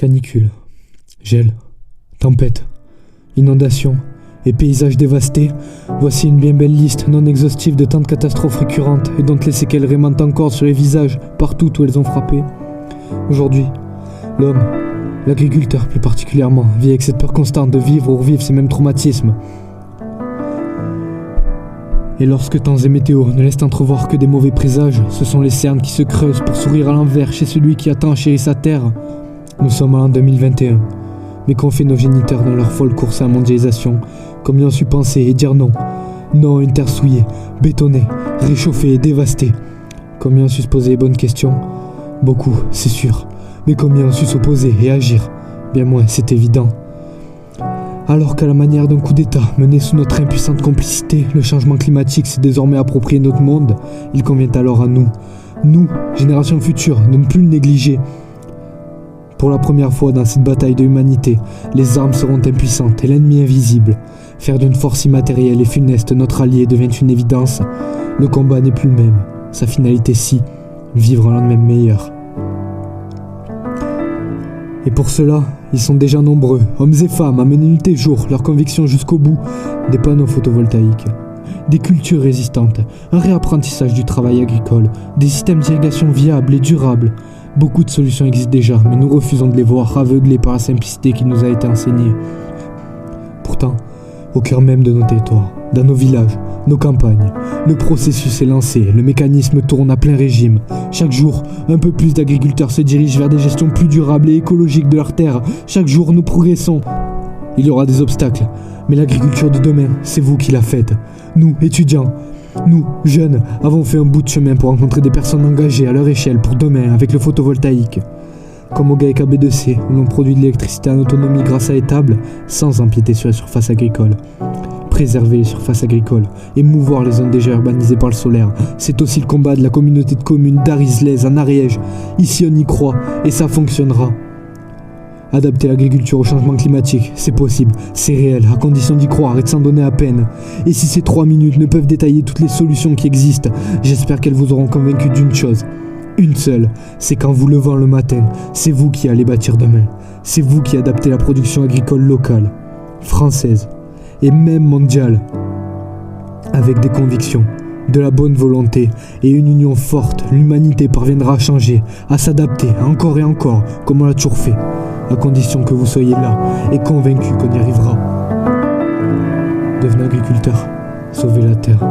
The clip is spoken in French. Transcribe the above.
Canicule, gel, tempête, inondations et paysages dévastés, voici une bien belle liste non exhaustive de tant de catastrophes récurrentes et dont les séquelles rémanent encore sur les visages partout où elles ont frappé. Aujourd'hui, l'homme, l'agriculteur plus particulièrement, vit avec cette peur constante de vivre ou revivre ces mêmes traumatismes. Et lorsque temps et météo ne laissent entrevoir que des mauvais présages, ce sont les cernes qui se creusent pour sourire à l'envers chez celui qui a tant chéri sa terre. Nous sommes en 2021, mais qu'ont fait nos géniteurs dans leur folle course à la mondialisation? Combien ont su penser et dire non? Non à une terre souillée, bétonnée, réchauffée et dévastée. Combien ont su se poser les bonnes questions? Beaucoup, c'est sûr, mais combien ont su s'opposer et agir? Bien moins, c'est évident. Alors qu'à la manière d'un coup d'État mené sous notre impuissante complicité, le changement climatique s'est désormais approprié notre monde, il convient alors à nous, générations futures, de ne plus le négliger. Pour la première fois dans cette bataille de l'humanité, les armes seront impuissantes et l'ennemi invisible. Faire d'une force immatérielle et funeste notre allié devient une évidence. Le combat n'est plus le même, sa finalité si, vivre un lendemain meilleur. Et pour cela, ils sont déjà nombreux, hommes et femmes, à mener nuit et jour leurs convictions jusqu'au bout. Des panneaux photovoltaïques, des cultures résistantes, un réapprentissage du travail agricole, des systèmes d'irrigation viables et durables. Beaucoup de solutions existent déjà, mais nous refusons de les voir, aveuglés par la simplicité qui nous a été enseignée. Pourtant, au cœur même de nos territoires, dans nos villages, nos campagnes, le processus est lancé, le mécanisme tourne à plein régime. Chaque jour, un peu plus d'agriculteurs se dirigent vers des gestions plus durables et écologiques de leurs terres. Chaque jour, nous progressons. Il y aura des obstacles, mais l'agriculture de demain, c'est vous qui la faites. Nous, étudiants, nous, jeunes, avons fait un bout de chemin pour rencontrer des personnes engagées à leur échelle pour demain avec le photovoltaïque. Comme au GAEC B2C, où l'on produit de l'électricité en autonomie grâce à l'étable, sans empiéter sur les surfaces agricoles. Préserver les surfaces agricoles et mouvoir les zones déjà urbanisées par le solaire, c'est aussi le combat de la communauté de communes d'Aris-Lez en Ariège. Ici on y croit et ça fonctionnera. Adapter l'agriculture au changement climatique, c'est possible, c'est réel, à condition d'y croire et de s'en donner à peine. Et si ces 3 minutes ne peuvent détailler toutes les solutions qui existent, j'espère qu'elles vous auront convaincu d'une chose. Une seule, c'est qu'en vous levant le matin, c'est vous qui allez bâtir demain. C'est vous qui adaptez la production agricole locale, française et même mondiale, avec des convictions, de la bonne volonté et une union forte. L'humanité parviendra à changer, à s'adapter encore et encore, comme on l'a toujours fait, à condition que vous soyez là et convaincus qu'on y arrivera. Devenez agriculteur, sauvez la terre.